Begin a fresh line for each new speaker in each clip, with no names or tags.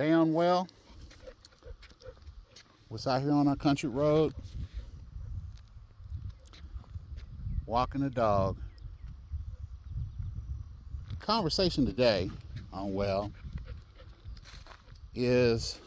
Today on Well, was out here on our country road, walking the dog. Conversation today on Well is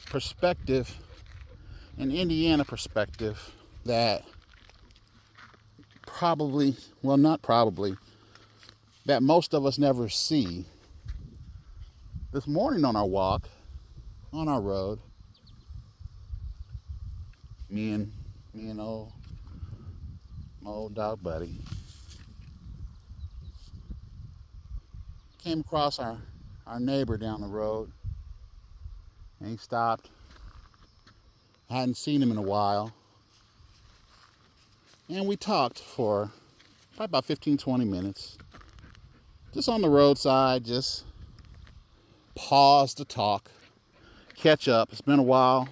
perspective, an Indiana perspective that that most of us never see. This morning on our walk, on our road, me and my old dog buddy came across our neighbor down the road, and he stopped. I hadn't seen him in a while, and we talked for probably about 15-20 minutes, just on the roadside, just pause to talk, catch up. It's been a while.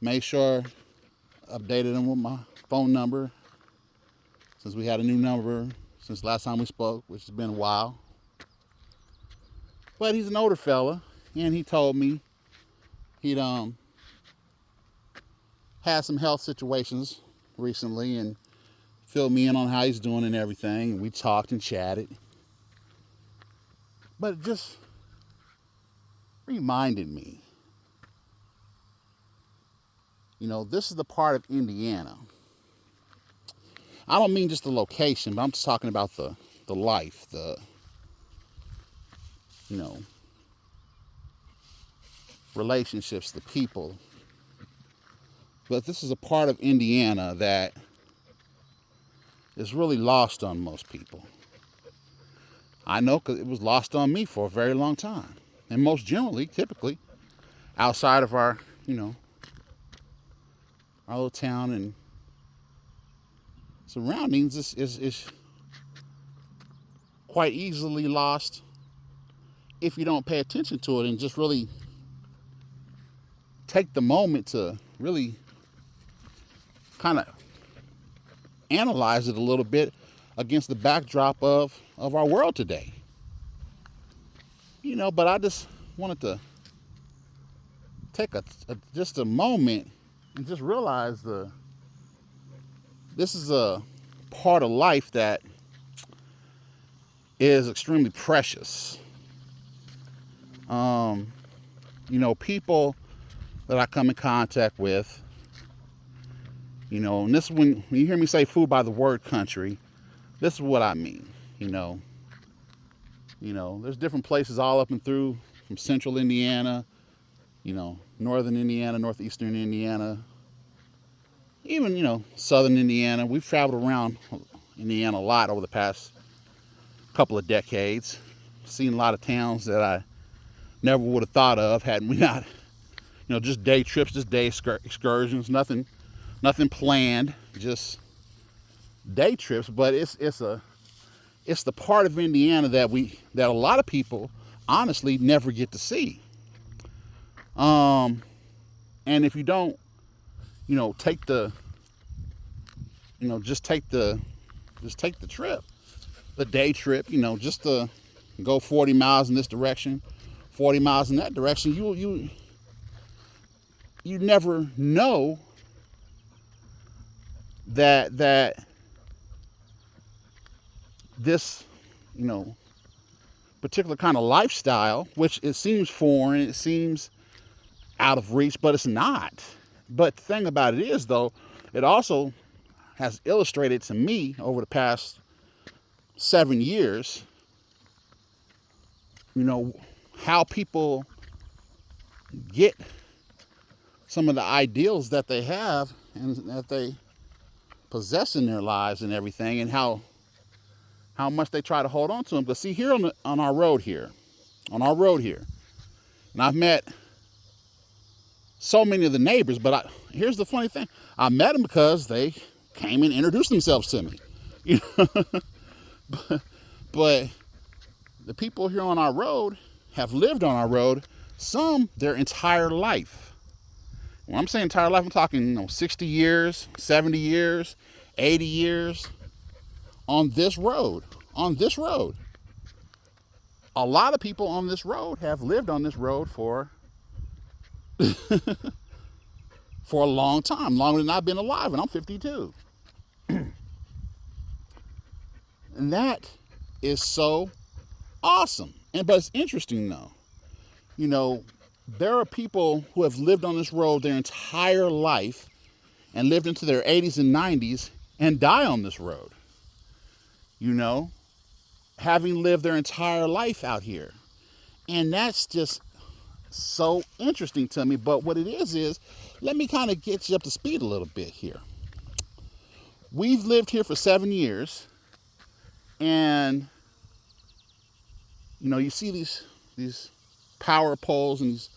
Made sure updated him with my phone number, since we had a new number since last time we spoke, which has been a while. But he's an older fella, and he told me he'd had some health situations recently and filled me in on how he's doing and everything. And we talked and chatted. But it just reminded me, this is the part of Indiana. I don't mean just the location, but I'm just talking about the life, relationships, the people. But this is a part of Indiana that is really lost on most people. I know, because it was lost on me for a very long time. And most generally, typically, outside of our little town and surroundings is quite easily lost if you don't pay attention to it and just really take the moment to really kind of analyze it a little bit against the backdrop of our world today. But I just wanted to take just a moment and just realize this is a part of life that is extremely precious. People that I come in contact with, and this, when you hear me say food by the word country, this is what I mean. There's different places all up and through, from central Indiana, northern Indiana, northeastern Indiana, even, southern Indiana. We've traveled around Indiana a lot over the past couple of decades. Seen a lot of towns that I never would have thought of had we not, just day trips, just day excursions, nothing planned, just day trips. But it's the part of Indiana that a lot of people honestly never get to see. And if you don't, take the trip, the day trip, just to go 40 miles in this direction, 40 miles in that direction, you never know that this, particular kind of lifestyle, which it seems foreign, it seems out of reach, but it's not. But the thing about it is, though, it also has illustrated to me over the past 7 years, how people get some of the ideals that they have and that they possess in their lives and everything, and how much they try to hold on to them. But see, here on our road here, and I've met so many of the neighbors, but here's the funny thing. I met them because they came and introduced themselves to me. But the people here on our road have lived on our road, some their entire life. When I'm saying entire life, I'm talking 60 years, 70 years, 80 years on this road. a lot of people on this road have lived on this road for for a long time, longer than I've been alive, and I'm 52. And that is so awesome. But it's interesting though. You know, there are people who have lived on this road their entire life and lived into their 80s and 90s and die on this road. You know, having lived their entire life out here. And that's just so interesting to me. But what it is let me kind of get you up to speed a little bit here. We've lived here for 7 years, and you know, you see these power poles and these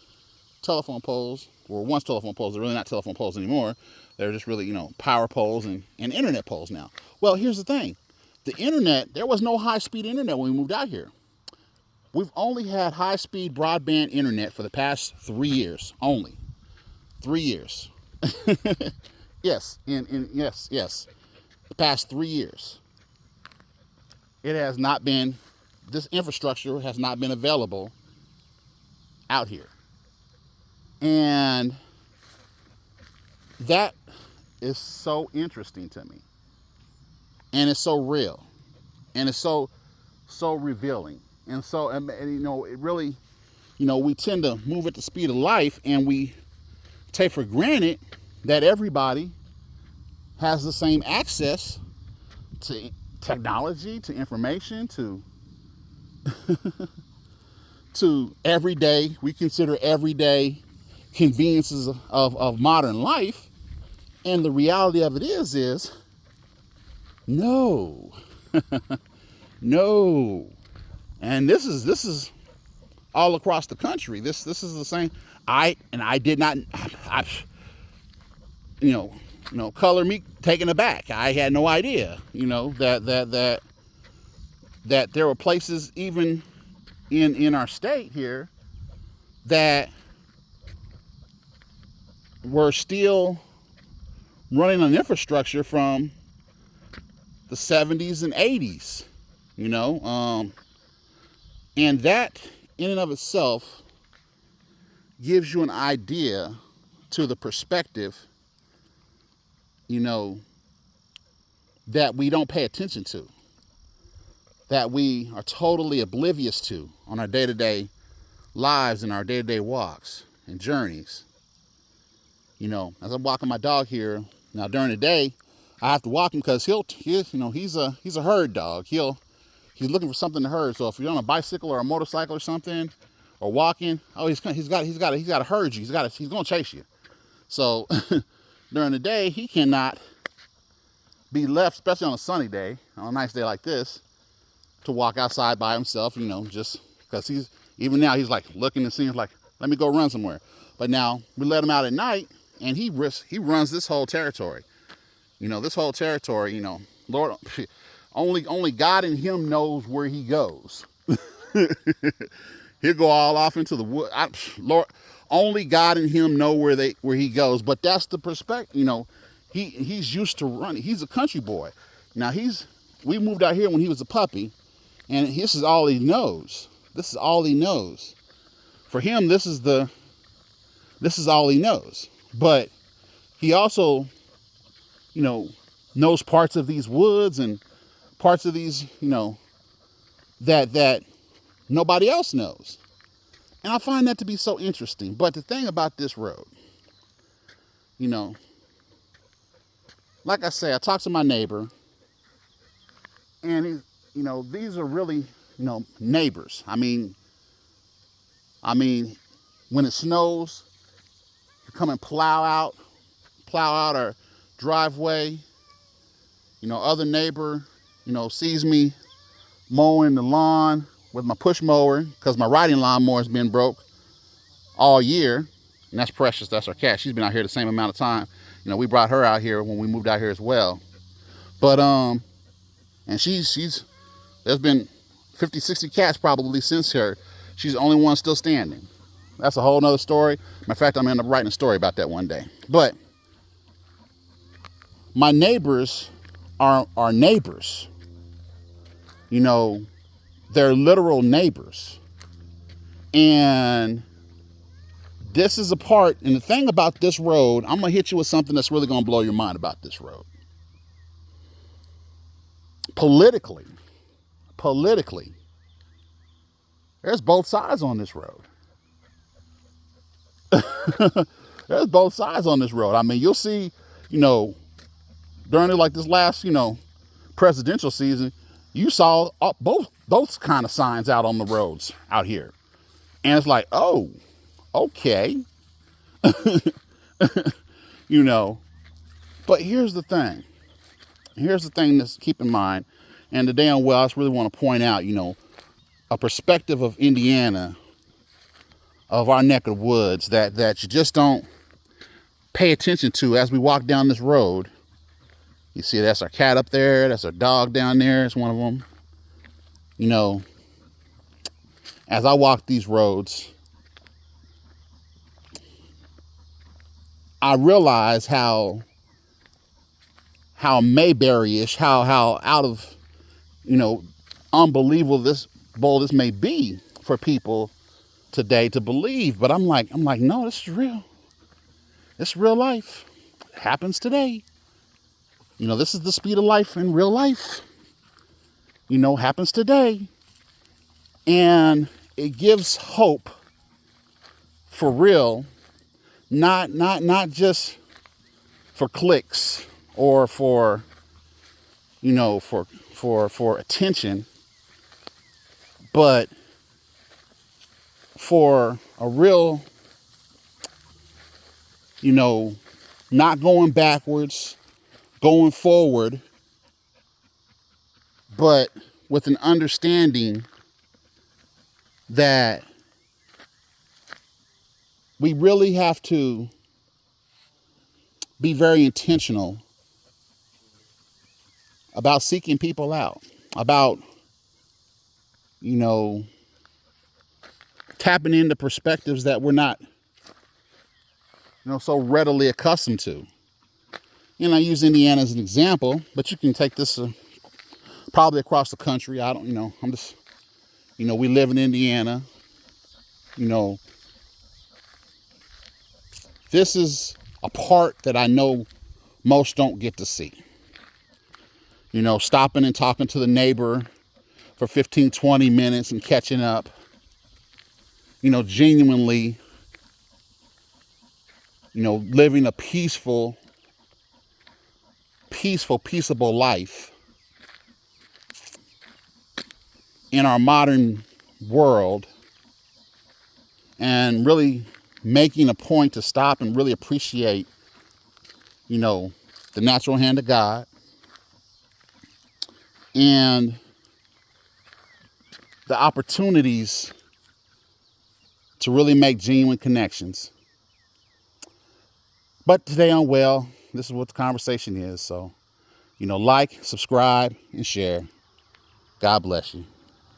telephone poles, or once telephone poles, they're really not telephone poles anymore. They're just really, you know, power poles and internet poles now. Well, here's the thing. The internet, there was no high-speed internet when we moved out here. We've only had high-speed broadband internet for the past 3 years, only. 3 years. Yes, yes. The past 3 years. It has not been, this infrastructure has not been available out here. And that is so interesting to me. And it's so real. And it's so revealing. And so, and, you know, it really, you know, we tend to move at the speed of life, and we take for granted that everybody has the same access to technology, to information, to to everyday, we consider everyday conveniences of modern life. And the reality of it is no. No. And this is all across the country. This is the same. I did not, you know, color me taken aback. I had no idea, you know, that there were places even in our state here that were still running on infrastructure from the 70s and 80s, you know, and that in and of itself gives you an idea to the perspective, you know, that we don't pay attention to, that we are totally oblivious to on our day-to-day lives and our day-to-day walks and journeys. You know, as I'm walking my dog here, now during the day, I have to walk him because he's a herd dog. He's looking for something to herd. So if you're on a bicycle or a motorcycle or something, or walking, oh, he's got to herd you. He's going to chase you. So during the day, he cannot be left, especially on a sunny day, on a nice day like this, to walk outside by himself, you know, just because even now he's like looking and seeing, like, let me go run somewhere. But now we let him out at night, and he runs this whole territory. You know, this whole territory, you know, Lord, only God and him knows where he goes. He'll go all off into the wood. Lord, only God and him know where he goes. But that's the perspective, you know. He's used to running. He's a country boy. Now we moved out here when he was a puppy, and this is all he knows. This is all he knows. For him, this is all he knows. But he also, you know, knows parts of these woods and parts of these, you know, that nobody else knows. And I find that to be so interesting. But the thing about this road, you know, like I say, I talked to my neighbor, and he, you know, these are really, you know, neighbors. I mean, when it snows, you come and plow out our driveway. You know, other neighbor, you know, sees me mowing the lawn with my push mower, because my riding lawnmower has been broke all year. And that's Precious. That's our cat. She's been out here the same amount of time. You know, we brought her out here when we moved out here as well. But, and there's been 50, 60 cats probably since her. She's the only one still standing. That's a whole nother story. Matter of fact, I'm going to end up writing a story about that one day. But my neighbors are neighbors. You know, They're literal neighbors. And this is a part, and the thing about this road, I'm going to hit you with something that's really going to blow your mind about this road. Politically, there's both sides on this road. There's both sides on this road. I mean, you'll see, during like this last, presidential season, you saw both those kind of signs out on the roads out here. And it's like, oh, okay. But here's the thing. Here's the thing to keep in mind. And the damn well, I just really want to point out, a perspective of Indiana, of our neck of the woods that you just don't pay attention to as we walk down this road. You see, that's our cat up there. That's our dog down there. It's one of them. As I walk these roads, I realize how Mayberry-ish, how out of, unbelievable this may be for people today to believe. But I'm like, no, this is real. It's real life. It happens today. This is the speed of life in real life. Happens today. And it gives hope for real, not just for clicks or for attention, but for a real, not going backwards, going forward, but with an understanding that we really have to be very intentional about seeking people out, about, tapping into perspectives that we're not, so readily accustomed to. I use Indiana as an example, but you can take this probably across the country. I'm just, we live in Indiana. This is a part that I know most don't get to see. Stopping and talking to the neighbor for 15, 20 minutes and catching up. Genuinely, living a peaceable life in our modern world, and really making a point to stop and really appreciate, the natural hand of God and the opportunities to really make genuine connections. But today on Well, this is what the conversation is. So, like, subscribe, and share. God bless you.